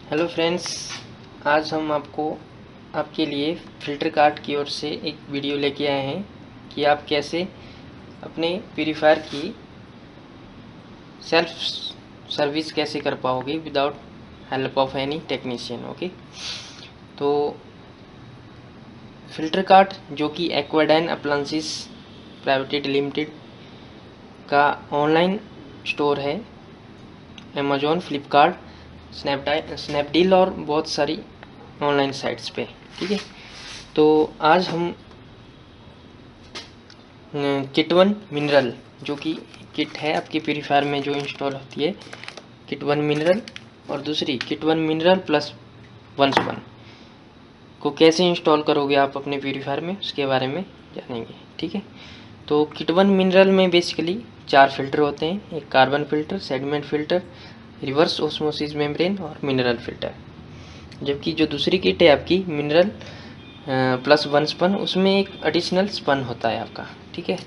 Hello friends, आज हम आपके लिए फ़िल्टर कार्ट की ओर से एक वीडियो लेके आए हैं कि आप कैसे अपने प्यूरीफायर की सेल्फ सर्विस कैसे कर पाओगे without help of any technician. Okay, तो फ़िल्टर कार्ट जो कि एक्वाडाइन अप्लायंसेस प्राइवेट लिमिटेड का ऑनलाइन स्टोर है, अमेज़ॉन, फ्लिपकार्ट, स्नैपडील और बहुत सारी ऑनलाइन साइट्स पे। ठीक है, तो आज हम किट वन मिनरल जो कि किट है आपके प्यूरीफायर में जो इंस्टॉल होती है, किट वन मिनरल, और दूसरी किट वन मिनरल प्लस 1 को कैसे इंस्टॉल करोगे आप अपने प्यूरीफायर में, उसके बारे में जानेंगे। ठीक है, तो किट वन मिनरल में बेसिकली 4 फिल्टर होते हैं, एक carbon filter, sediment filter, reverse osmosis membrane और मिनरल फिल्टर। जबकि जो दूसरी किट है आपकी मिनरल प्लस 1 स्पन, उसमें एक एडिशनल स्पन होता है आपका। ठीक है,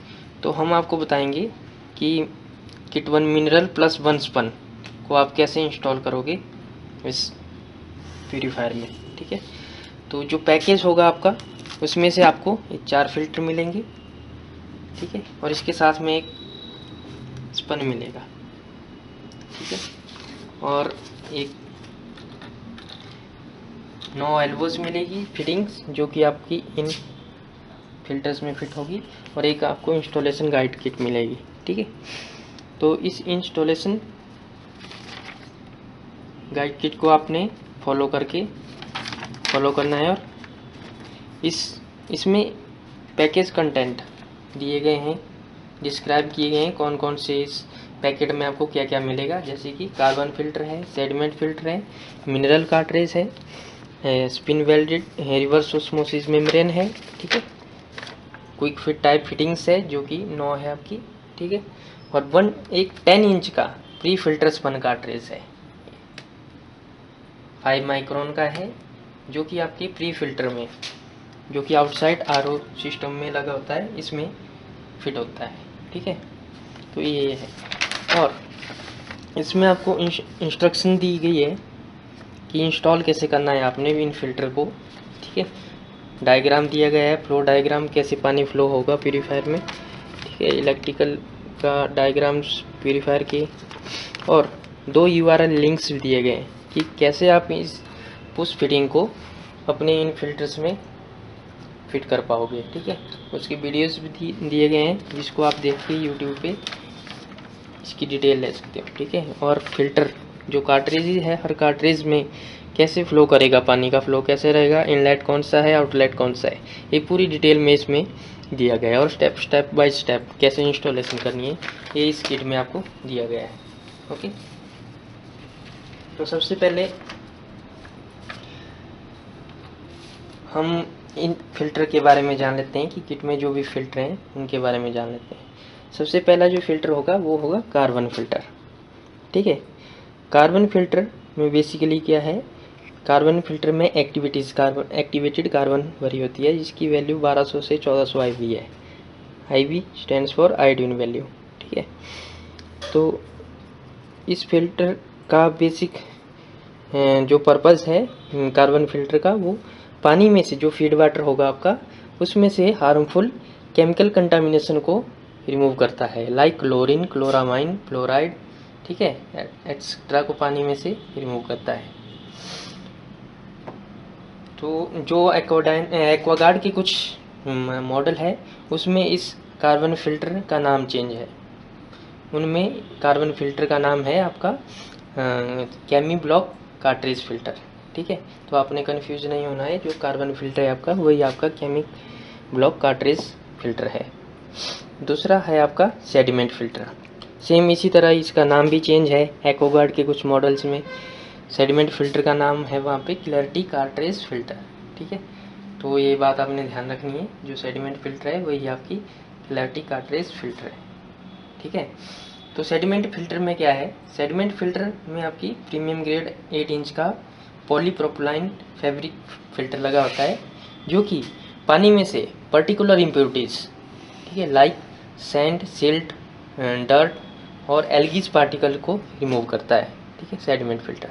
तो हम आपको बताएंगे कि किट वन मिनरल प्लस 1 स्पन को आप कैसे इंस्टॉल करोगे इस प्यूरीफायर में। ठीक है, तो जो पैकेज होगा आपका, उसमें से आपको 4 फिल्टर मिलेंगे। ठीक है, और इसके साथ में एक स्पन मिलेगा। ठीक है, और एक 9 एल्बोज मिलेगी फिटिंग्स, जो कि आपकी इन फिल्टर्स में फिट होगी, और एक आपको इंस्टॉलेशन गाइड किट मिलेगी। ठीक है, तो इस इंस्टॉलेशन गाइड किट को आपने फॉलो करना है, और इसमें पैकेज कंटेंट दिए गए हैं, डिस्क्राइब किए गए हैं कौन कौन से इस पैकेट में आपको क्या क्या मिलेगा। जैसे कि कार्बन फिल्टर है, सेडिमेंट फिल्टर है, मिनरल कार्ट्रेज है, spin welded reverse osmosis membrane है। ठीक है, क्विक फिट टाइप फिटिंग्स है जो कि 9 है आपकी। ठीक है, और एक 10 इंच का प्री फिल्टर स्पन कार्ट्रेज है, 5 माइक्रोन का है, जो कि आपके प्री फिल्टर में, जो कि आउटसाइड आरओ सिस्टम में लगा होता है, इसमें फिट होता है। ठीक है, तो ये है, और इसमें आपको इंस्ट्रक्शन दी गई है कि इंस्टॉल कैसे करना है आपने इन फिल्टर को। ठीक है, डायग्राम दिया गया है, फ्लो डायग्राम, कैसे पानी फ्लो होगा प्यूरीफायर में। ठीक है, इलेक्ट्रिकल का डायग्राम्स प्यूरीफायर के, और 2 URL लिंक्स भी दिए गए हैं कि कैसे आप इस पुश फिटिंग को अपने इन फिल्टर्स में फिट कर पाओगे। ठीक है, उसकी वीडियोस भी दिए गए हैं, जिसको आप देख के यूट्यूब पे इसकी डिटेल ले सकते हो। ठीक है, और फिल्टर जो कार्ट्रिज है, हर कार्ट्रिज में कैसे फ्लो करेगा, पानी का फ्लो कैसे रहेगा, इनलेट कौन सा है, आउटलेट कौन सा है, ये पूरी डिटेल में इसमें दिया गया है, और स्टेप बाय स्टेप कैसे इंस्टॉलेशन करनी है, ये इस किट में आपको दिया गया है। ओके, तो सबसे पहले हम इन फिल्टर के बारे में जान लेते हैं कि किट में जो भी फिल्टर हैं उनके बारे में जान लेते हैं। सबसे पहला जो फिल्टर होगा वो होगा कार्बन फिल्टर। ठीक है, कार्बन फिल्टर में बेसिकली क्या है, कार्बन फिल्टर में एक्टिवेटेड कार्बन भरी होती है, जिसकी वैल्यू 1200 से 1400 IB है। IB stands for iodine value. ठीक है, तो इस फिल्टर का बेसिक जो पर्पज़ है कार्बन फिल्टर का, वो पानी में से जो फीड वाटर होगा आपका, उसमें से हार्मफुल केमिकल कंटामिनेशन को रिमूव करता है, लाइक क्लोरीन, क्लोरामाइन, फ्लोराइड, ठीक है, एक्सेट्रा को पानी में से रिमूव करता है। तो जो एक्वागार्ड के कुछ मॉडल है, उसमें इस कार्बन फिल्टर का नाम चेंज है। उनमें कार्बन फिल्टर का नाम है आपका कैमी ब्लॉक कार्ट्रिज फिल्टर। ठीक है, तो आपने कन्फ्यूज नहीं होना है, जो कार्बन फिल्टर है आपका वही आपका केमिक ब्लॉक कार्ट्रिज फिल्टर है। दूसरा है आपका सेडिमेंट फिल्टर, सेम इसी तरह इसका नाम भी चेंज है। एक्वागार्ड के कुछ मॉडल्स में सेडिमेंट फिल्टर का नाम है वहाँ पे क्लैरिटी कार्ट्रिज फिल्टर। ठीक है, तो ये बात आपने ध्यान रखनी है, जो सेडिमेंट फिल्टर है वही आपकी क्लैरिटी कार्ट्रिज फिल्टर है। ठीक है, तो सेडिमेंट फिल्टर में क्या है, सेडिमेंट फिल्टर में आपकी प्रीमियम ग्रेड 8 इंच का पॉलीप्रोपिलीन फैब्रिक फिल्टर लगा होता है, जो कि पानी में से पर्टिकुलर इम्प्योरिटीज़, ठीक है, लाइक सैंड, सिल्ट, डर्ट और एल्गीज पार्टिकल को रिमूव करता है। ठीक है, सेडिमेंट फिल्टर।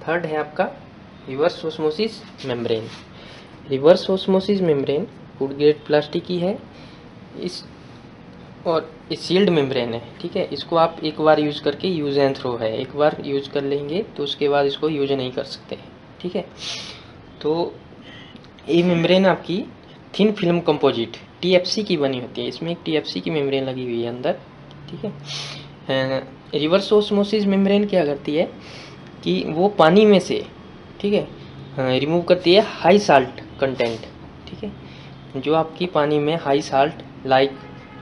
थर्ड है आपका reverse osmosis membrane. Reverse osmosis membrane food grade plastic की है इस और ये सील्ड मेम्ब्रेन है, ठीक है। इसको आप एक बार यूज़ करके यूज़ एंड थ्रो है, एक बार यूज़ कर लेंगे तो उसके बाद इसको यूज नहीं कर सकते, ठीक है। तो ये मेम्ब्रेन आपकी थिन फिल्म कंपोजिट TFC की बनी होती है, इसमें एक TFC की मेम्ब्रेन लगी हुई है अंदर, ठीक है। रिवर्स ऑस्मोसिस मेम्ब्रेन क्या करती है कि वो पानी में से, ठीक है, रिमूव करती है हाई साल्ट कंटेंट, ठीक है। जो आपकी पानी में हाई साल्ट लाइक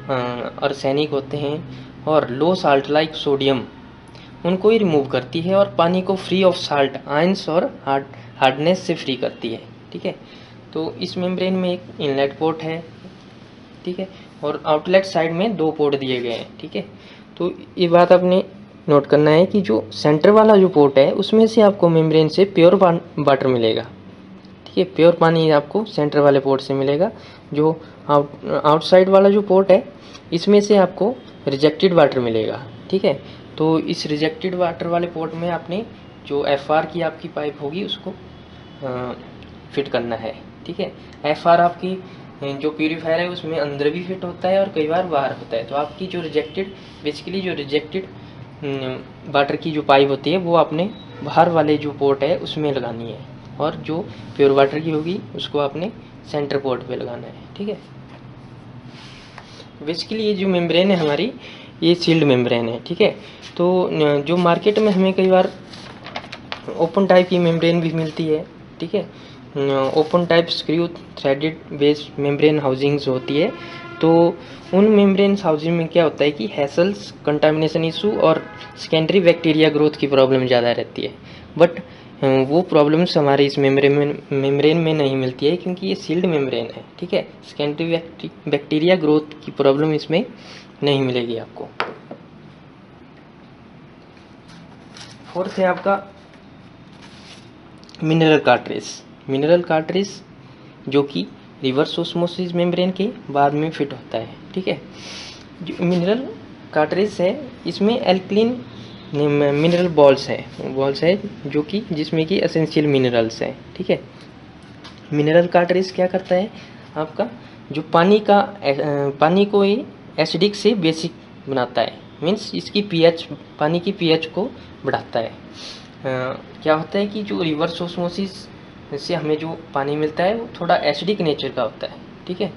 आर्सेनिक होते हैं और लो साल्ट लाइक सोडियम, उनको ही रिमूव करती है और पानी को फ्री ऑफ साल्ट आयंस और हार्डनेस से फ्री करती है, ठीक है। तो इस मेम्ब्रेन में एक इनलेट पोर्ट है, ठीक है, और आउटलेट साइड में 2 पोर्ट दिए गए हैं, ठीक है। तो ये बात आपने नोट करना है कि जो सेंटर वाला जो पोर्ट है उसमें से आपको मेम्ब्रेन से प्योर वाटर मिलेगा, ठीक है। प्योर पानी आपको सेंटर वाले पोर्ट से मिलेगा। जो आउटसाइड वाला जो पोर्ट है इसमें से आपको रिजेक्टेड वाटर मिलेगा, ठीक है। तो इस रिजेक्टेड वाटर वाले पोर्ट में आपने जो FR की आपकी पाइप होगी उसको फिट करना है, ठीक है। FR आपकी जो प्यूरीफायर है उसमें अंदर भी फिट होता है और कई बार बाहर होता है। तो आपकी जो रिजेक्टेड वाटर की जो पाइप होती है वो आपने बाहर वाले जो पोर्ट है उसमें लगानी है और जो प्योर वाटर की होगी उसको आपने सेंटर पोर्ट पे लगाना है, ठीक है। बेसिकली ये जो मेम्ब्रेन है हमारी ये सील्ड मेम्ब्रेन है, ठीक है। तो जो मार्केट में हमें कई बार ओपन टाइप की मेम्ब्रेन भी मिलती है, ठीक है। Open type screw threaded base membrane housings होती है। तो उन मेम्ब्रेन हाउसिंग में क्या होता है कि हैसल्स, कंटामिनेशन इशू और सेकेंडरी बैक्टीरिया ग्रोथ की प्रॉब्लम ज़्यादा रहती है। बट वो प्रॉब्लम्स हमारे इस मेम्ब्रेन में नहीं मिलती है क्योंकि ये सील्ड मेम्ब्रेन है, ठीक है। सेकेंडरी बैक्टीरिया ग्रोथ की प्रॉब्लम इसमें नहीं मिलेगी आपको। फोर्थ है आपका मिनरल कार्ट्रिज जो कि रिवर्स ऑस्मोसिस मेम्ब्रेन के बाद में फिट होता है, ठीक है। जो मिनरल कार्ट्रिज है इसमें एल्कलीन मिनरल बॉल्स है जो कि जिसमें कि एसेंशियल मिनरल्स हैं, ठीक है। मिनरल कार्ट्रिज क्या करता है आपका जो पानी को ही एसिडिक से बेसिक बनाता है, मीन्स इसकी पानी की pH को बढ़ाता है। क्या होता है कि जो रिवर्स ऑस्मोसिस से हमें जो पानी मिलता है वो थोड़ा एसिडिक नेचर का होता है, ठीक है।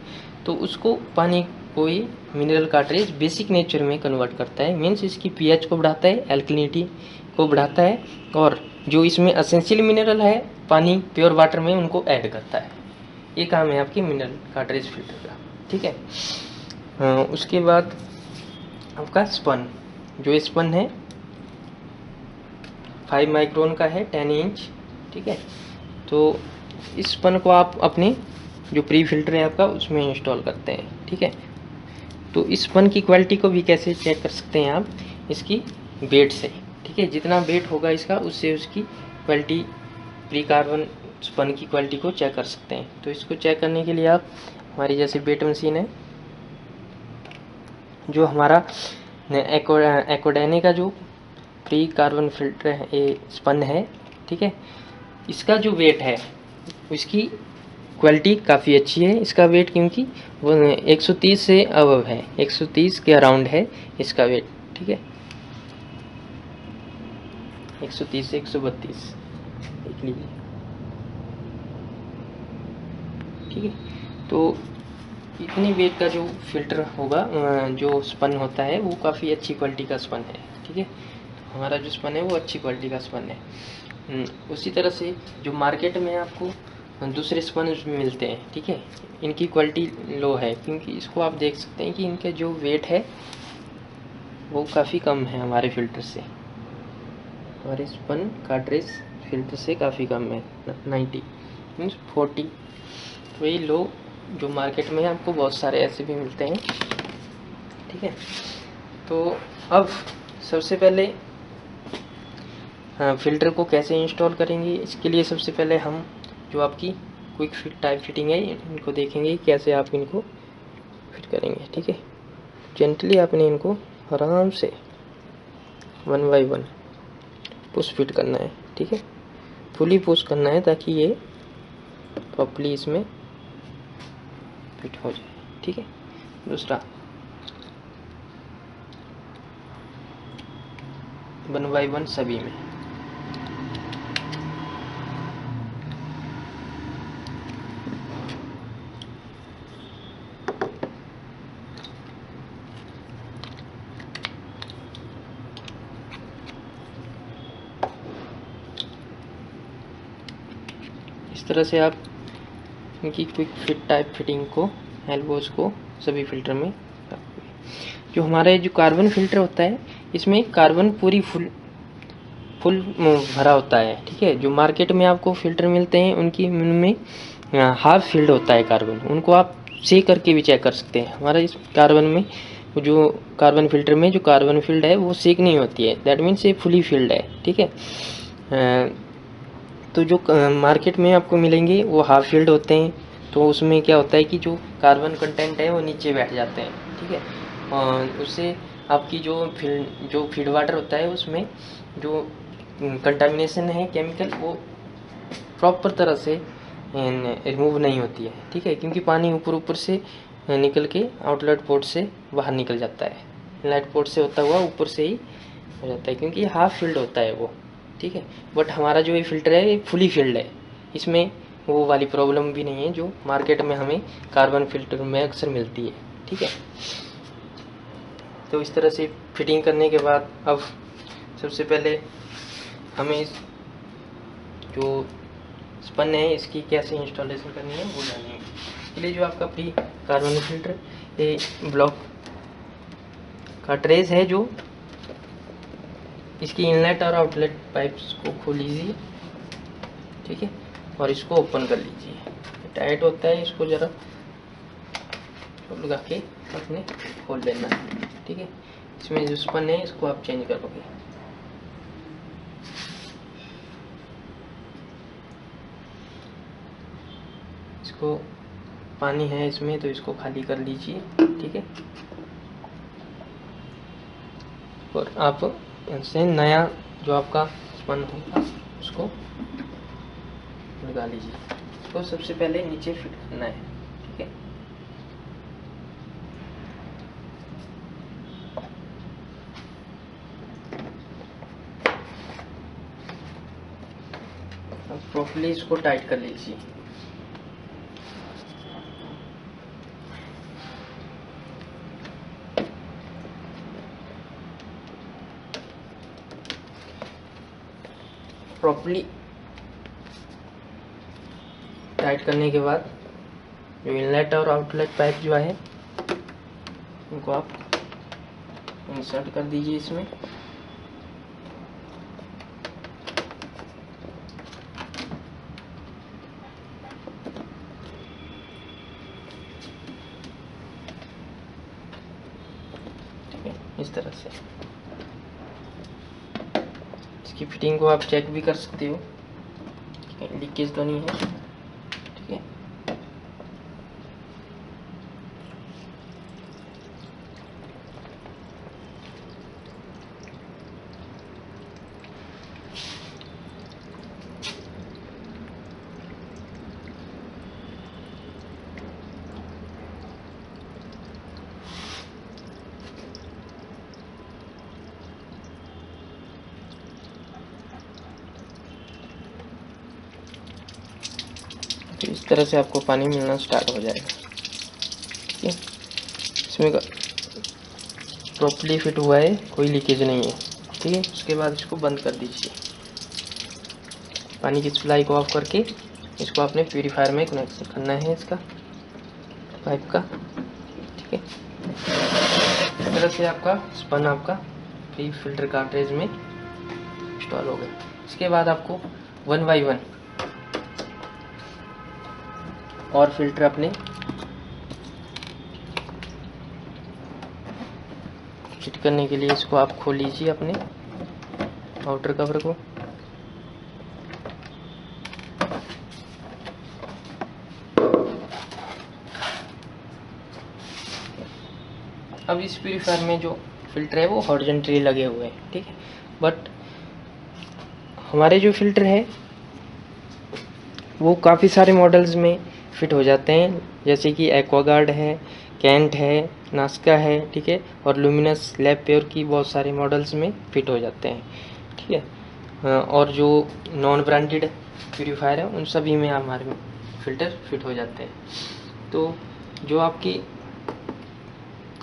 तो उसको पानी को ही मिनरल कार्ट्रिज बेसिक नेचर में कन्वर्ट करता है, मीन्स इसकी pH को बढ़ाता है, एल्कलिनिटी को बढ़ाता है और जो इसमें एसेंशियल मिनरल है पानी प्योर वाटर में उनको ऐड करता है। ये काम है आपकी मिनरल कार्ट्रिज फिल्टर का, ठीक है। उसके बाद आपका स्पन, जो स्पन है 5 माइक्रोन का है, 10 इंच, ठीक है। तो इस स्पन को आप अपने जो प्री फिल्टर है आपका उसमें इंस्टॉल करते हैं, ठीक है। तो इस स्पन की क्वालिटी को भी कैसे चेक कर सकते हैं आप, इसकी वेट से, ठीक है। जितना वेट होगा इसका उससे उसकी क्वालिटी प्री कार्बन स्पन की क्वालिटी को चेक कर सकते हैं। तो इसको चेक करने के लिए आप हमारी जैसे वेट मशीन है, जो हमारा एक्वाडेनी का जो प्री कार्बन फिल्टर है ये स्पन है, ठीक है। इसका जो वेट है उसकी क्वालिटी काफ़ी अच्छी है। इसका वेट क्योंकि वो 130 से अबव है, 130 के अराउंड है इसका वेट, ठीक है। 130 से 132 देख लीजिए, ठीक है। तो इतनी वेट का जो फिल्टर होगा, जो स्पन होता है वो काफ़ी अच्छी क्वालिटी का स्पन है, ठीक है। हमारा जो स्पन है वो अच्छी क्वालिटी का स्पन है। उसी तरह से जो मार्केट में आपको दूसरे स्पन मिलते हैं, ठीक है, इनकी क्वालिटी लो है क्योंकि इसको आप देख सकते हैं कि इनका जो वेट है वो काफ़ी कम है हमारे फिल्टर से, हमारे स्पन कार्ट्रिज फिल्टर से काफ़ी कम है, 90 मीन्स 40। तो ये लो जो मार्केट में आपको बहुत सारे ऐसे भी मिलते हैं, ठीक है। तो अब सबसे पहले फ़िल्टर को कैसे इंस्टॉल करेंगे, इसके लिए सबसे पहले हम जो आपकी क्विक फिट टाइप फिटिंग है इनको देखेंगे कैसे आप इनको फिट करेंगे, ठीक है। जेंटली आपने इनको आराम से 1 बाय 1 पुश फिट करना है, ठीक है। फुली पुश करना है ताकि ये प्रॉपर्ली इसमें फिट हो जाए। ठीक है, दूसरा 1 बाई 1 सभी में। इस तरह से आप इनकी क्विक फिट टाइप फिटिंग को, एल्बोज को सभी फिल्टर में। जो हमारा जो कार्बन फिल्टर होता है इसमें कार्बन पूरी फुल भरा होता है। ठीक है, जो मार्केट में आपको फिल्टर मिलते हैं उनमें हाफ फिल्ड होता है कार्बन, उनको आप चेक करके भी चेक कर सकते हैं। हमारा इस कार्बन में जो कार्बन फिल्टर में जो कार्बन फील्ड है वो सेक नहीं होती है, दैट मीन्स ये फुली फिल्ड है। ठीक है, तो जो मार्केट में आपको मिलेंगे वो हाफ फिल्ड होते हैं, तो उसमें क्या होता है कि जो कार्बन कंटेंट है वो नीचे बैठ जाते हैं। ठीक है, और उससे आपकी जो फीड वाटर होता है उसमें जो कंटामिनेशन है केमिकल वो प्रॉपर तरह से रिमूव नहीं होती है। ठीक है, क्योंकि पानी ऊपर से निकल के आउटलेट पोर्ट से बाहर निकल जाता है, इनलेट पोर्ट से होता हुआ ऊपर से ही हो जाता है, क्योंकि हाफ फिल्ड होता है वो। ठीक है, बट हमारा जो ये फिल्टर है ये फुली फिल्ड है, इसमें वो वाली प्रॉब्लम भी नहीं है जो मार्केट में हमें कार्बन फिल्टर में अक्सर मिलती है। ठीक है, तो इस तरह से फिटिंग करने के बाद अब सबसे पहले हमें इस जो स्पन है इसकी कैसे इंस्टॉलेशन करनी है वो जानेंगे। इसके लिए जो आपका प्री कार्बन फिल्टर ये ब्लॉक का ट्रेस है, जो इसकी इनलेट और आउटलेट पाइप्स को खोल लीजिए। ठीक है, और इसको ओपन कर लीजिए। टाइट होता है, इसको ज़रा लगा के अपने खोल लेना है। ठीक है, इसमें जो स्पन है इसको आप चेंज करोगे। इसको पानी है इसमें तो इसको खाली कर लीजिए। ठीक है, और आप इससे नया जो आपका स्पन होगा उसको लगा लीजिए। इसको सबसे पहले नीचे फिट करना है। ठीक है, अब प्रॉपर्ली इसको टाइट कर लीजिए। प्रॉपर्ली टाइट करने के बाद जो इनलेट और आउटलेट पाइप जो है उनको आप इंसर्ट कर दीजिए इसमें। ठीक है, इस तरह से इसकी फिटिंग को आप चेक भी कर सकते हो, लीकेज तो नहीं है। ठीक है, तो इस तरह से आपको पानी मिलना स्टार्ट हो जाएगा। ठीक है, इसमें प्रॉपर्ली फिट हुआ है, कोई लीकेज नहीं है। ठीक है, उसके बाद इसको बंद कर दीजिए। पानी की सप्लाई को ऑफ करके इसको आपने प्यूरीफायर में कनेक्शन करना है इसका पाइप का। ठीक है, इस तरह से आपका स्पन आपका प्री फिल्टर कार्ट्रेज में इंस्टॉल हो गया। इसके बाद आपको 1 बाई 1 और फिल्टर अपने फिट करने के लिए इसको आप खोल लीजिए अपने आउटर कवर को। अब इस प्यूरीफायर में जो फिल्टर है वो हॉरिजॉन्टली लगे हुए हैं। ठीक है, बट हमारे जो फिल्टर है वो काफ़ी सारे मॉडल्स में फिट हो जाते हैं, जैसे कि एक्वागार्ड है, कैंट है, नास्का है, ठीक है, और लुमिनस, लैब प्योर की बहुत सारे मॉडल्स में फिट हो जाते हैं, ठीक है। और जो नॉन ब्रांडेड प्यूरीफायर है उन सभी में हमारे फ़िल्टर फिट हो जाते हैं। तो जो आपकी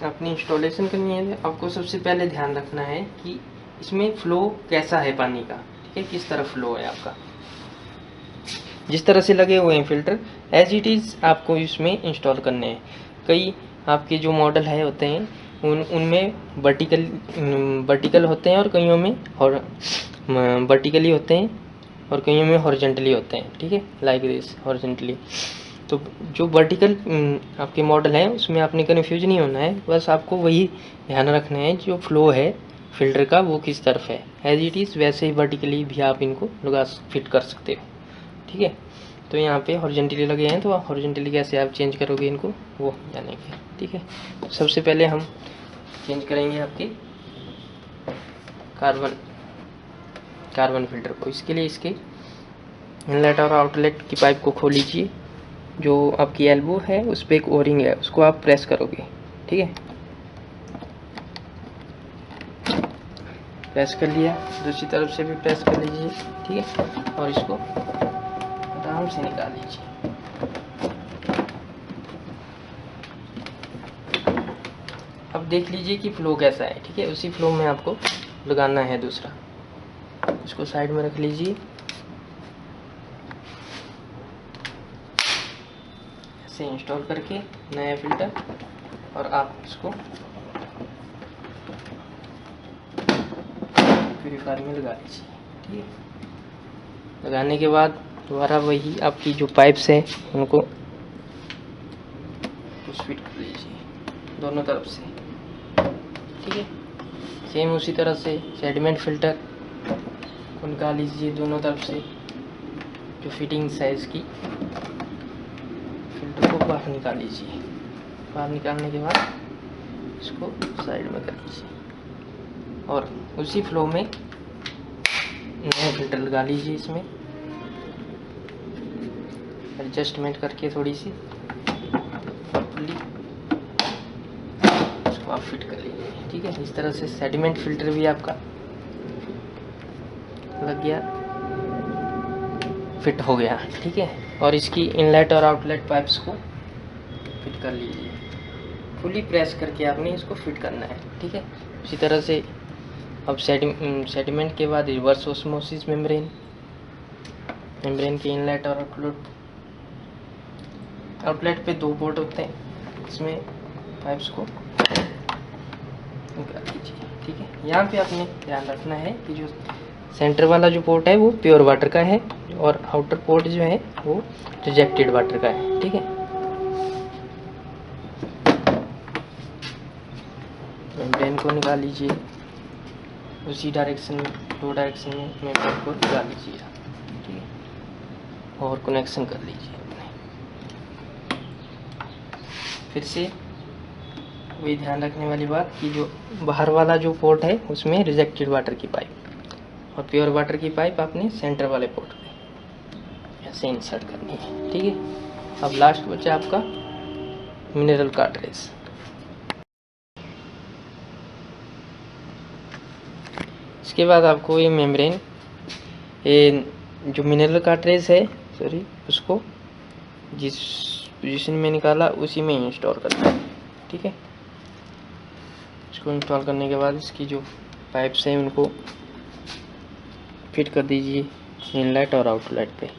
अपनी इंस्टॉलेशन करनी है, आपको सबसे पहले ध्यान रखना है कि इसमें फ़्लो कैसा है पानी का, ठीक है, किस तरह फ़्लो है आपका। जिस तरह से लगे हुए हैं फ़िल्टर एज इट इज़ आपको इसमें इंस्टॉल करने हैं। कई आपके जो मॉडल है होते हैं उनमें वर्टिकल होते हैं और कईयों में और वर्टिकली होते हैं और कईयों में हॉरिजॉन्टली होते हैं, ठीक है, लाइक दिस हॉरिजॉन्टली। तो जो वर्टिकल आपके मॉडल हैं उसमें आपने कन्फ्यूज नहीं होना है, बस आपको वही ध्यान रखना है जो फ्लो है फ़िल्टर का वो किस तरफ है, एज इट इज़ वैसे ही वर्टिकली भी आप इनको लगा फिट कर सकते हो, ठीक है। तो यहाँ पे हॉरिजॉन्टली लगे हैं, तो हॉरिजॉन्टली कैसे आप चेंज करोगे इनको वो जानेंगे, ठीक है। सबसे पहले हम चेंज करेंगे आपके कार्बन फ़िल्टर को। इसके लिए इसके इनलेट और आउटलेट की पाइप को खोल लीजिए। जो आपकी एल्बो है उस पर एक ओरिंग है, उसको आप प्रेस करोगे, ठीक है। प्रेस कर लिया, दूसरी तरफ से भी प्रेस कर लीजिए, ठीक है, और इसको आराम से निकाल लीजिए। अब देख लीजिए कि फ्लो कैसा है, ठीक है, उसी फ्लो में आपको लगाना है दूसरा। इसको साइड में रख लीजिए, ऐसे इंस्टॉल करके नया फ़िल्टर, और आप इसको प्यूरीफायर में लगा लीजिए, ठीक है। लगाने के बाद दोबारा वही आपकी जो पाइप्स हैं उनको फिट कर लीजिए दोनों तरफ से, ठीक है। सेम उसी तरह से सेडिमेंट फ़िल्टर को निकाल लीजिए दोनों तरफ से, जो फिटिंग साइज़ की फ़िल्टर को बाहर निकाल लीजिए। बाहर निकालने के बाद इसको साइड में कर लीजिए और उसी फ्लो में नया फ़िल्टर लगा लीजिए। इसमें एडजस्टमेंट करके थोड़ी सी इसको आप फिट कर लीजिए, ठीक है। इस तरह से सेडिमेंट फ़िल्टर भी आपका लग गया, फिट हो गया, ठीक है। और इसकी इनलेट और आउटलेट पाइप्स को फिट कर लीजिए, फुली प्रेस करके आपने इसको फिट करना है, ठीक है। उसी तरह से अब सेडिमेंट के बाद रिवर्स ऑस्मोसिस मेम्ब्रेन के इनलेट और आउटलेट पे 2 पोर्ट होते हैं, इसमें पाइप्स को निकाल लीजिए, ठीक है। यहाँ पे आपने ध्यान रखना है कि जो सेंटर वाला जो पोर्ट है वो प्योर वाटर का है और आउटर पोर्ट जो है वो रिजेक्टेड वाटर का है, ठीक है। मेम्ब्रेन को निकाल लीजिए, उसी डायरेक्शन में 2 डायरेक्शन में मेम्ब्रेन को निकाल लीजिए, ठीक है, और कनेक्शन कर लीजिए अपने। फिर से वही ध्यान रखने वाली बात कि जो बाहर वाला जो पोर्ट है उसमें रिजेक्टेड वाटर की पाइप और प्योर वाटर की पाइप आपने सेंटर वाले पोर्ट पे ऐसे इंसर्ट करनी है, ठीक है। अब लास्ट बचा आपका मिनरल कार्ट्रिज। इसके बाद आपको ये मेम्ब्रेन, ये जो मिनरल कार्ट्रिज है उसको जिस पोजीशन में निकाला उसी में इंस्टॉल करना है, ठीक है। इसको इंस्टॉल करने के बाद इसकी जो पाइप्स हैं उनको फिट कर दीजिए इनलेट और आउटलेट पे,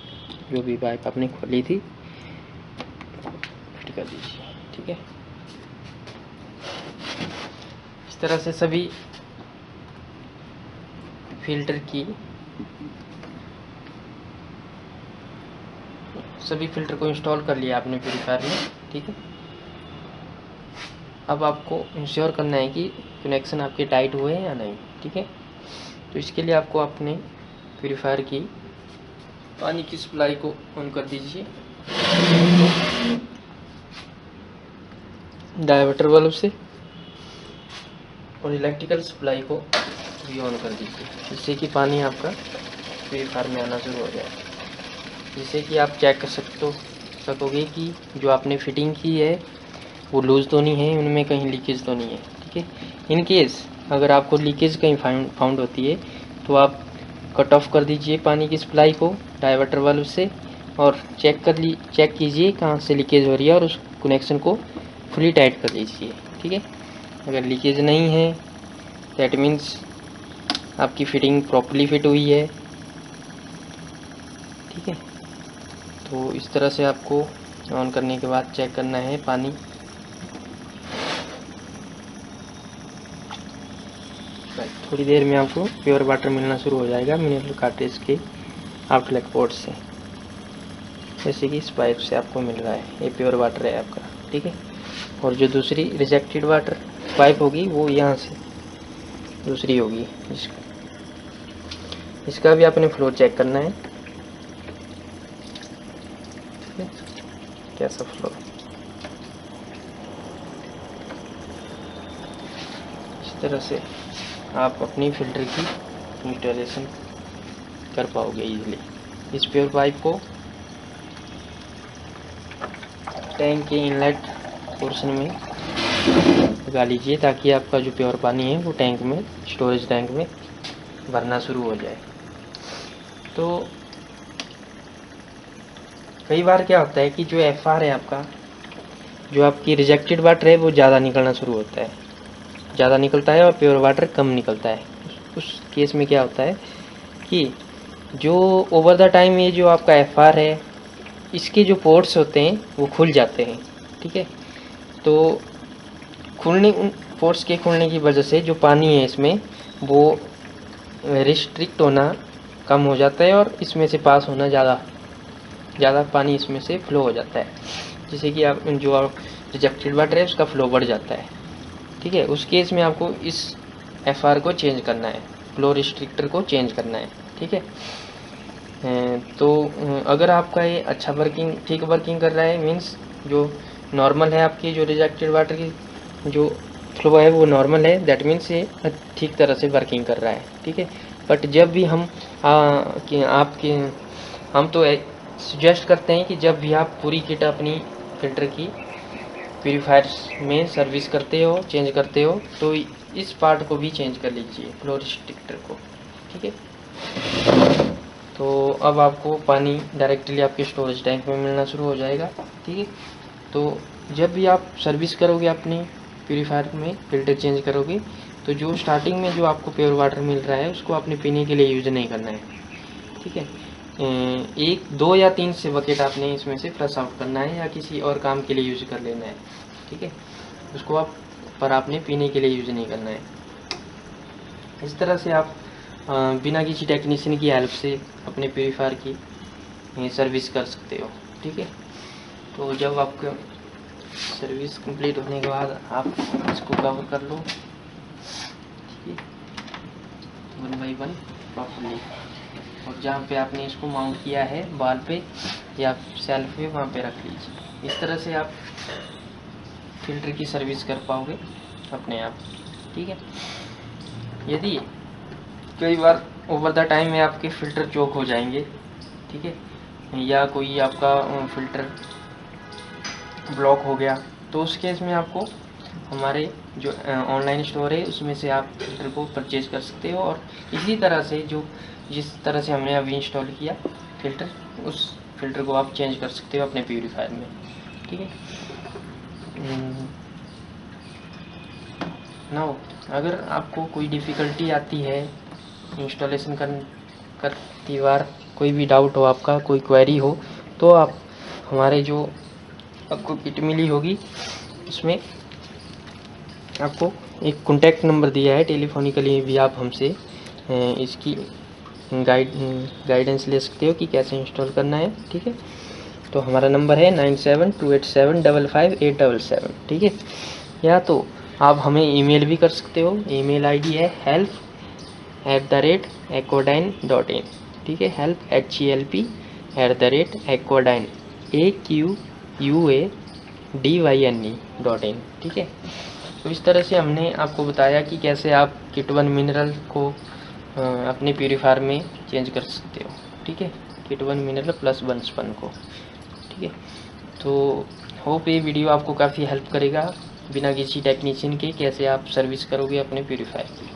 जो भी पाइप आपने खोली थी फिट कर दीजिए, ठीक है। इस तरह से सभी फ़िल्टर को इंस्टॉल कर लिया आपने प्यूरीफायर में, ठीक है। अब आपको इंश्योर करना है कि कनेक्शन आपके टाइट हुए हैं या नहीं, ठीक है। तो इसके लिए आपको अपने प्यूरीफायर की पानी की सप्लाई को ऑन कर दीजिए, डायवर्टर वाल्व से, और इलेक्ट्रिकल सप्लाई को भी ऑन कर दीजिए, जिससे कि पानी आपका प्यूरीफायर में आना शुरू हो जाए। जिससे कि आप चेक कर सकोगे कि जो आपने फिटिंग की है वो लूज़ तो नहीं है, उनमें कहीं लीकेज तो नहीं है। ठीक है, इन केस अगर आपको लीकेज कहीं फाउंड होती है तो आप कट ऑफ कर दीजिए पानी की सप्लाई को डाइवर्टर वाल्व से, और चेक कीजिए कहाँ से लीकेज हो रही है और उस कनेक्शन को फुली टाइट कर लीजिए। ठीक है, अगर लीकेज नहीं है दैट मीन्स आपकी फिटिंग प्रॉपर्ली फिट हुई है। ठीक है, तो इस तरह से आपको ऑन करने के बाद चेक करना है पानी। थोड़ी देर में आपको प्योर वाटर मिलना शुरू हो जाएगा मिनरल कार्ट्रिज के आउटलेट पोर्ट से, जैसे कि इस पाइप से आपको मिल रहा है। ये प्योर वाटर है आपका। ठीक है, और जो दूसरी रिजेक्टेड वाटर पाइप होगी वो यहाँ से दूसरी होगी, इसका भी आपने फ्लो चेक करना है। ठीक है, कैसा फ्लो, इस तरह से आप अपनी फिल्टर की इंस्टॉलेशन कर पाओगे इजीली। इस प्योर पाइप को टैंक के इनलेट पोर्शन में लगा लीजिए ताकि आपका जो प्योर पानी है वो टैंक में, स्टोरेज टैंक में भरना शुरू हो जाए। तो कई बार क्या होता है कि जो एफआर है आपका, जो आपकी रिजेक्टेड वाटर है वो ज़्यादा निकलना शुरू होता है, ज़्यादा निकलता है और प्योर वाटर कम निकलता है। उस केस में क्या होता है कि जो ओवर द टाइम ये जो आपका एफआर है इसके जो पोर्ट्स होते हैं वो खुल जाते हैं। ठीक है, तो उन पोर्ट्स के खुलने की वजह से जो पानी है इसमें वो रिस्ट्रिक्ट होना कम हो जाता है और इसमें से पास होना ज़्यादा पानी इसमें से फ्लो हो जाता है, जिससे कि आप जो रिजेक्टेड वाटर है उसका फ्लो बढ़ जाता है। ठीक है, उस केस में आपको इस एफआर को चेंज करना है, फ्लो रिस्ट्रिक्टर को चेंज करना है। ठीक है, तो अगर आपका ये अच्छा ठीक वर्किंग कर रहा है, मीन्स जो नॉर्मल है आपकी जो रिजेक्टेड वाटर की जो फ्लो है वो नॉर्मल है, दैट मीन्स ये ठीक तरह से वर्किंग कर रहा है। ठीक है, बट जब भी हम तो सजेस्ट करते हैं कि जब भी आप पूरी किट अपनी फिल्टर की प्यूरीफायर्स में सर्विस करते हो, चेंज करते हो, तो इस पार्ट को भी चेंज कर लीजिए, फ्लो रिस्ट्रिक्टर को। ठीक है, तो अब आपको पानी डायरेक्टली आपके स्टोरेज टैंक में मिलना शुरू हो जाएगा। ठीक है, तो जब भी आप सर्विस करोगे अपनी प्यूरीफायर में, फिल्टर चेंज करोगे, तो जो स्टार्टिंग में जो आपको प्योर वाटर मिल रहा है उसको आपने पीने के लिए यूज़ नहीं करना है। ठीक है, 1, 2 या 3 से बकेट आपने इसमें से फ्लश आउट करना है या किसी और काम के लिए यूज़ कर लेना है। ठीक है, उसको आपने पीने के लिए यूज़ नहीं करना है। इस तरह से आप बिना किसी टेक्नीशियन की हेल्प से अपने प्यूरीफायर की सर्विस कर सकते हो। ठीक है, तो जब आपका सर्विस कंप्लीट होने के बाद आप इसको कवर कर लो। ठीक है, 1 बाई 1 प्रॉपर्ली, और जहाँ पे आपने इसको माउंट किया है बाल पे या सेल्फ पे वहाँ पे रख लीजिए। इस तरह से आप फिल्टर की सर्विस कर पाओगे अपने आप। ठीक है, यदि कई बार ओवर द टाइम में आपके फ़िल्टर चोक हो जाएंगे, ठीक है, या कोई आपका फ़िल्टर ब्लॉक हो गया, तो उस केस में आपको हमारे जो ऑनलाइन स्टोर है उसमें से आप फ़िल्टर को परचेज़ कर सकते हो, और इसी तरह से जिस तरह से हमने अभी इंस्टॉल किया फ़िल्टर, उस फ़िल्टर को आप चेंज कर सकते हो अपने प्यूरीफायर में। ठीक है, नाउ अगर आपको कोई डिफ़िकल्टी आती है इंस्टॉलेशन करती बार, कोई भी डाउट हो आपका, कोई क्वेरी हो, तो आप हमारे जो आपको किट मिली होगी उसमें आपको एक कॉन्टैक्ट नंबर दिया है, टेलीफोनिकली भी आप हमसे इसकी गाइडेंस ले सकते हो कि कैसे इंस्टॉल करना है। ठीक है, तो हमारा नंबर है 9728755877। ठीक है, या तो आप हमें ईमेल भी कर सकते हो, ईमेल आईडी है help@aquadyne.in। ठीक है, help@aquadyne.in। ठीक है, तो इस तरह से हमने आपको बताया कि कैसे आप किट 1 मिनरल को अपने प्यूरीफायर में चेंज कर सकते हो। ठीक है, किट 1 मिनरल प्लस 1 स्पन को। ठीक है, तो होप ये वीडियो आपको काफ़ी हेल्प करेगा बिना किसी टेक्नीशियन के कैसे आप सर्विस करोगे अपने प्यूरीफायर की।